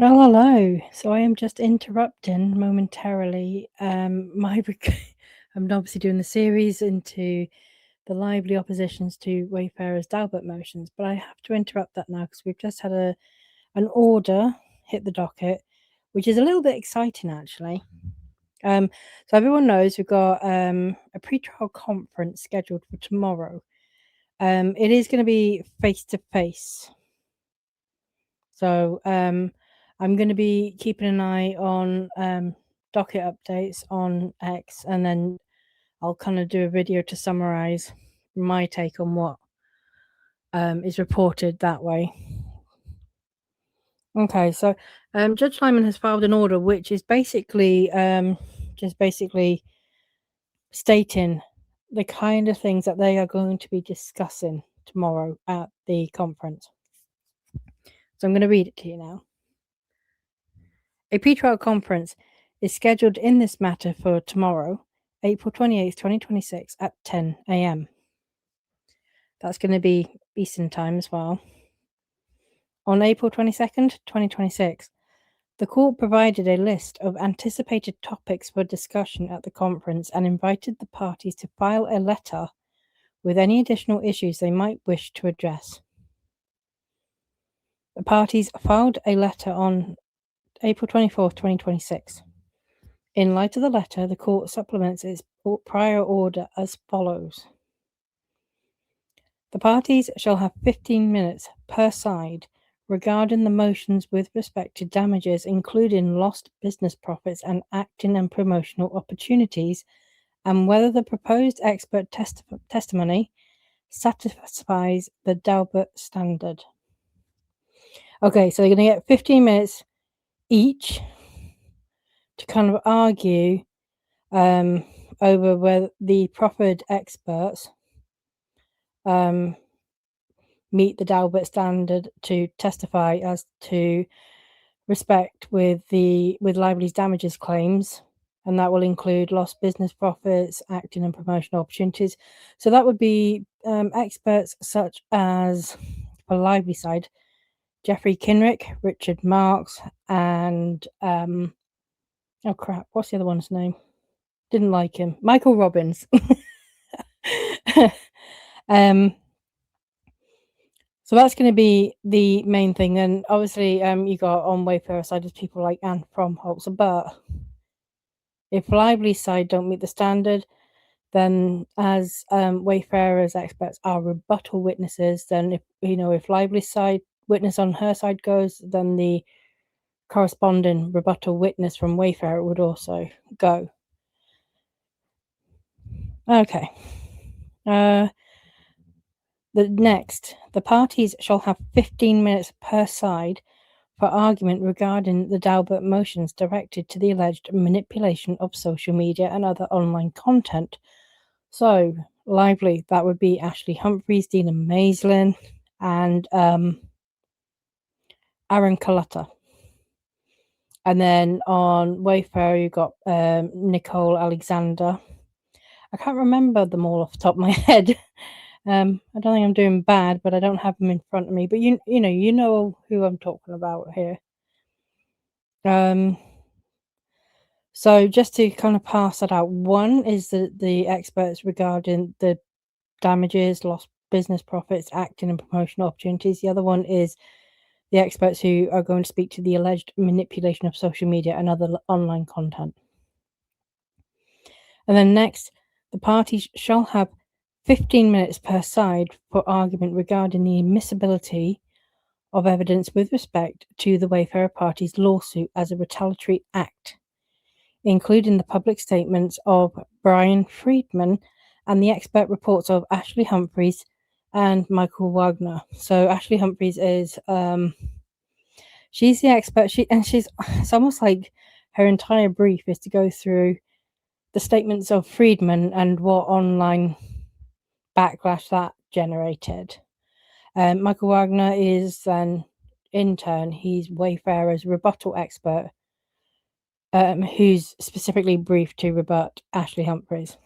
Oh, hello. So I am just interrupting momentarily. I'm obviously doing the series into the lively oppositions to Wayfarer's Dalbert motions, but I have to interrupt that now because we've just had an order hit the docket, which is a little bit exciting actually. So everyone knows we've got a pre-trial conference scheduled for tomorrow. It is going to be face to face. So I'm going to be keeping an eye on docket updates on X, and then I'll kind of do a video to summarize my take on what is reported that way. Okay, so Judge Lyman has filed an order which is basically just basically stating the kind of things that they are going to be discussing tomorrow at the conference. So I'm going to read it to you now. A pre-trial conference is scheduled in this matter for tomorrow, April 28th, 2026 at 10 a.m. That's going to be Eastern Time as well. On April 22nd, 2026, the court provided a list of anticipated topics for discussion at the conference and invited the parties to file a letter with any additional issues they might wish to address. The parties filed a letter on April 24th, 2026. In light of the letter, the court supplements its prior order as follows. The parties shall have 15 minutes per side regarding the motions with respect to damages, including lost business profits and acting and promotional opportunities, and whether the proposed expert testimony satisfies the Dalbert standard. Okay, so you're going to get 15 minutes each to kind of argue over whether the proffered experts meet the Dalbert standard to testify as to respect with Lively's damages claims, and that will include lost business profits, acting and promotional opportunities. So that would be experts such as, for Lively side, Jeffrey Kinrick, Richard Marks, and oh crap, what's the other one's name? Didn't like him. Michael Robbins. So that's going to be the main thing. And obviously, you got on Wayfarer's side is people like Anne Fromholzer. But if Lively's side don't meet the standard, then as Wayfarer's experts are rebuttal witnesses, then if Lively's side witness on her side goes, then the corresponding rebuttal witness from Wayfarer would also go. Okay. The parties shall have 15 minutes per side for argument regarding the Dalbert motions directed to the alleged manipulation of social media and other online content. So, Lively, that would be Ashley Humphreys, Dina Maislin, and Aaron Coletta. And then on Wayfarer, you got Nicole Alexander. I can't remember them all off the top of my head. I don't think I'm doing bad, but I don't have them in front of me. But you know who I'm talking about here. So just to kind of pass that out, one is the experts regarding the damages, lost business profits, acting and promotional opportunities. The other one is the experts who are going to speak to the alleged manipulation of social media and other online content. And then next, the parties shall have 15 minutes per side for argument regarding the admissibility of evidence with respect to the Wayfarer party's lawsuit as a retaliatory act, including the public statements of Brian Friedman and the expert reports of Ashley Humphreys and Michael Wagner. So Ashley Humphreys is she's the expert. It's almost like her entire brief is to go through the statements of Friedman and what online backlash that generated. Michael Wagner is then, in turn, he's Wayfarer's rebuttal expert, who's specifically briefed to rebut Ashley Humphreys.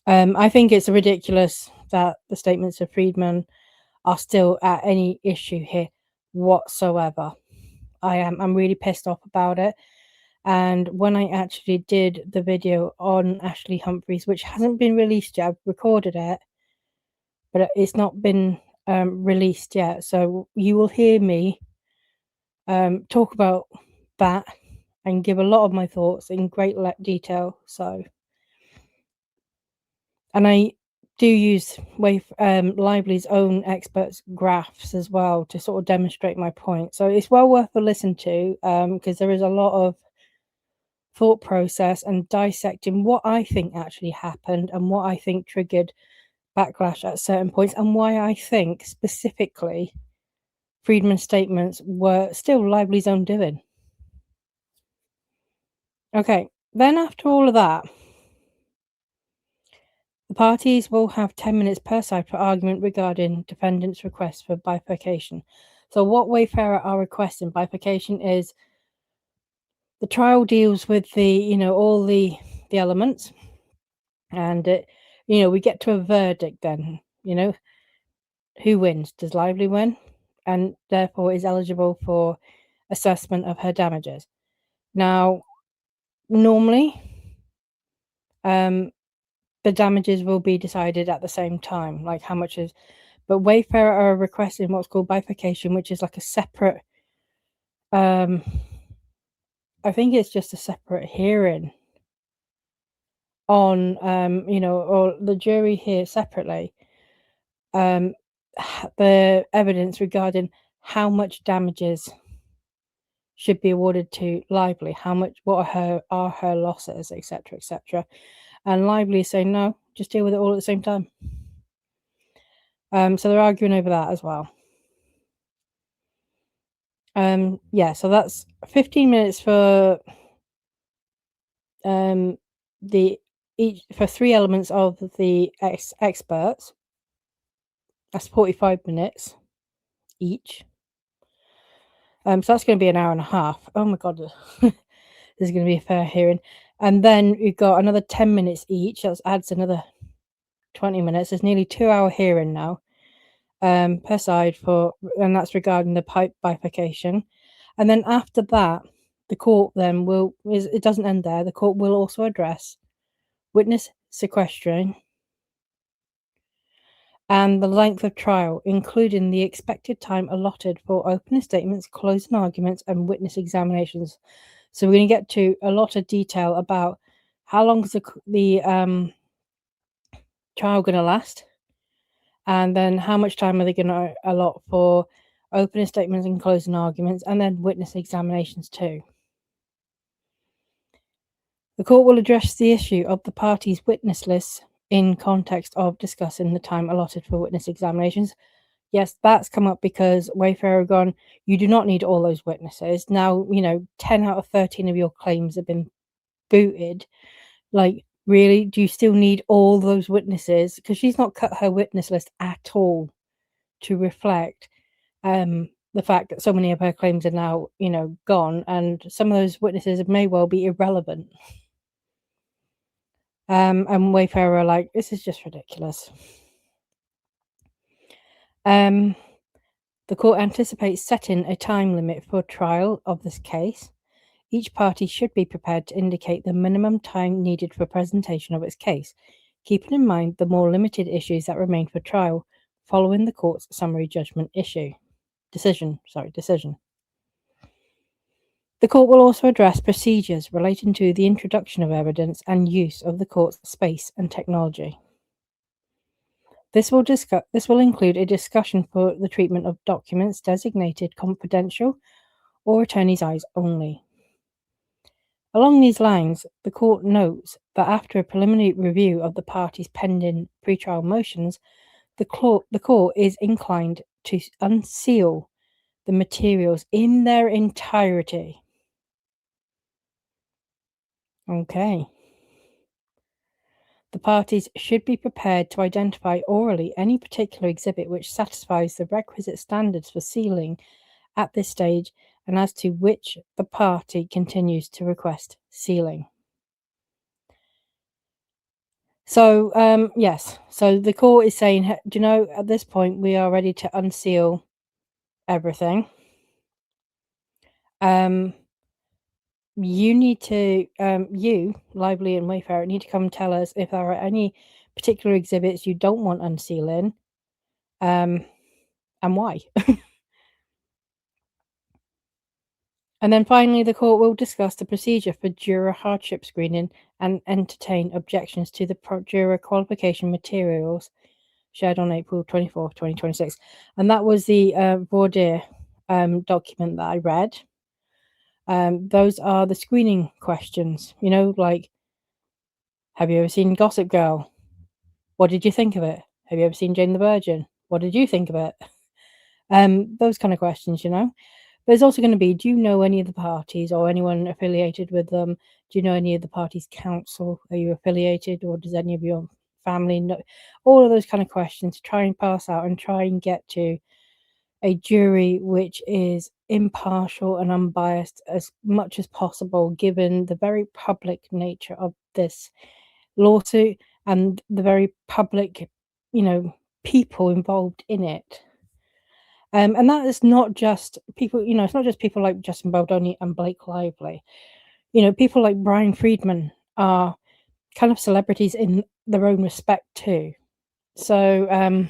I think it's ridiculous that the statements of Friedman are still at any issue here whatsoever. I'm really pissed off about it. And when I actually did the video on Ashley Humphreys, which hasn't been released yet, I've recorded it, but it's not been released yet. So you will hear me talk about that and give a lot of my thoughts in great detail. So, and I do use Lively's own experts graphs as well to sort of demonstrate my point. So it's well worth a listen to because there is a lot of thought process and dissecting what I think actually happened and what I think triggered backlash at certain points and why I think specifically Friedman's statements were still Lively's own doing. Okay, then after all of that, the parties will have 10 minutes per side for argument regarding defendant's request for bifurcation. So what Wayfarer are requesting bifurcation is the trial deals with the, all the elements, and we get to a verdict then, who wins? Does Lively win? And therefore is eligible for assessment of her damages. Now, normally, the damages will be decided at the same time, like how much is. But Wayfarer are requesting what's called bifurcation, which is like a separate. I think it's just a separate hearing on, or the jury hears separately the evidence regarding how much damages should be awarded to Lively, what are her losses, etc., etc. And Lively is saying no, just deal with it all at the same time. So they're arguing over that as well. So that's 15 minutes for for 3 elements of the experts. That's 45 minutes each. So that's going to be an hour and a half. Oh my god, this is going to be a fair hearing. And then we've got another 10 minutes each. That adds another 20 minutes. There's nearly 2-hour hearing now per side and that's regarding the bifurcation. And then after that, the court then it doesn't end there. The court will also address witness sequestration and the length of trial, including the expected time allotted for opening statements, closing arguments, and witness examinations. So we're going to get to a lot of detail about how long is the trial going to last, and then how much time are they going to allot for opening statements and closing arguments, and then witness examinations too. The court will address the issue of the parties' witness lists in context of discussing the time allotted for witness examinations. Yes, that's come up because Wayfarer gone, you do not need all those witnesses. Now, 10 out of 13 of your claims have been booted. Like, really? Do you still need all those witnesses? Because she's not cut her witness list at all to reflect the fact that so many of her claims are now, gone, and some of those witnesses may well be irrelevant. And Wayfarer are like, this is just ridiculous. The court anticipates setting a time limit for trial of this case. Each party should be prepared to indicate the minimum time needed for presentation of its case, keeping in mind the more limited issues that remain for trial following the court's summary judgment decision. The court will also address procedures relating to the introduction of evidence and use of the court's space and technology. This will include a discussion for the treatment of documents designated confidential or attorney's eyes only. Along these lines, the court notes that after a preliminary review of the parties' pending pretrial motions, the court is inclined to unseal the materials in their entirety. Okay. The parties should be prepared to identify orally any particular exhibit which satisfies the requisite standards for sealing at this stage and as to which the party continues to request sealing. So, yes. So the court is saying, at this point we are ready to unseal everything. You need to, you, Lively and Wayfarer, need to come tell us if there are any particular exhibits you don't want unsealing, and why. And then finally, the court will discuss the procedure for juror hardship screening and entertain objections to the juror qualification materials shared on April 24th, 2026. And that was the voir dire document that I read. Those are the screening questions, like, have you ever seen Gossip Girl? What did you think of it? Have you ever seen Jane the Virgin? What did you think of it? Those kind of questions. There's also going to be, do you know any of the parties or anyone affiliated with them? Do you know any of the parties' counsel? Are you affiliated, or does any of your family know? All of those kind of questions to try and pass out and try and get to a jury which is impartial and unbiased as much as possible, given the very public nature of this lawsuit and the very public, people involved in it. And that is not just people, it's not just people like Justin Baldoni and Blake Lively. People like Brian Friedman are kind of celebrities in their own respect too. So,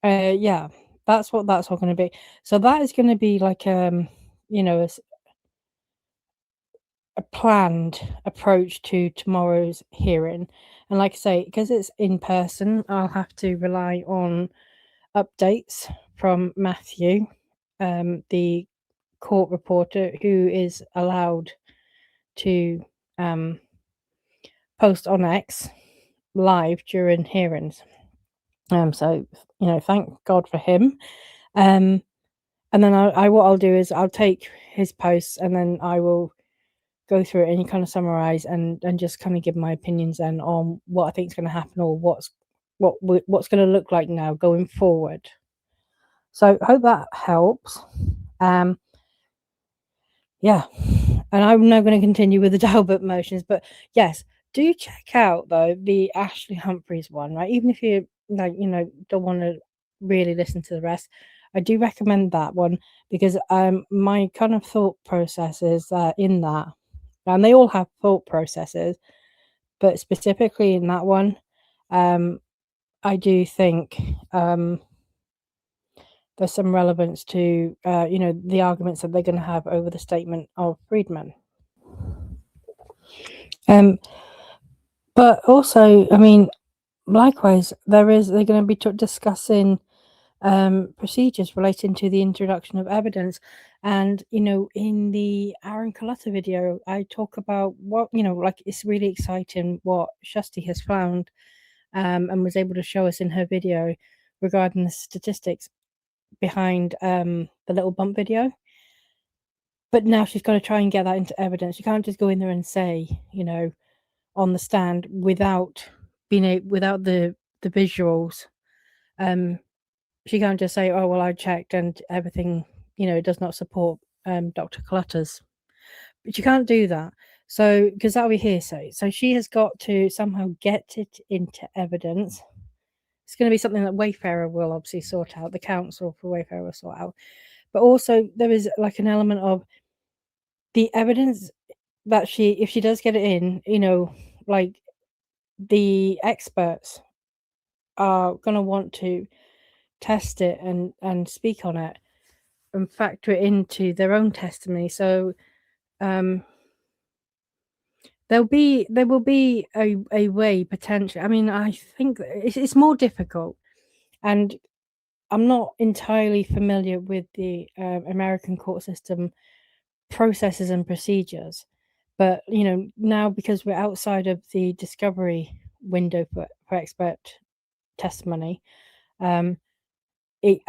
yeah, that's what that's all going to be. So that is going to be like, a planned approach to tomorrow's hearing. And like I say, because it's in person, I'll have to rely on updates from Matthew, the court reporter who is allowed to post on X live during hearings. So thank God for him. And then what I'll do is I'll take his posts and then I will go through it and kind of summarize and just kind of give my opinions then on what I think is going to happen or what's going to look like now going forward. So I hope that helps. Yeah, and I'm now going to continue with the Dalbert motions, but yes, do check out though the Ashley Humphreys one, right? Even if you don't want to really listen to the rest, I do recommend that one because my kind of thought processes in that, and they all have thought processes, but specifically in that one, I do think there's some relevance to the arguments that they're going to have over the statement of Friedman. But also, I mean, likewise, they're going to be discussing procedures relating to the introduction of evidence. And, in the Aaron Coletta video, I talk about what, like it's really exciting what Shusty has found and was able to show us in her video regarding the statistics behind the little bump video. But now she's got to try and get that into evidence. You can't just go in there and say, on the stand without the visuals. She can't just say, oh well, I checked and everything does not support Dr. Coletta's, but you can't do that. So because that'll be hearsay, so she has got to somehow get it into evidence. It's going to be something that Wayfarer will obviously sort out, the counsel for Wayfarer will sort out, but also there is like an element of the evidence that if she does get it in, like the experts are going to want to test it and speak on it and factor it into their own testimony. So there will be a way potentially. I mean, I think it's more difficult, and I'm not entirely familiar with the American court system processes and procedures, but now because we're outside of the discovery window for expert testimony, I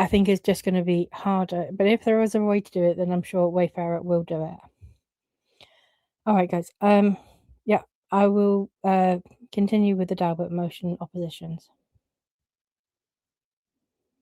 think it's just going to be harder. But if there is a way to do it, then I'm sure Wayfarer will do it. All right, guys. Yeah, I will continue with the Dalbert motion oppositions.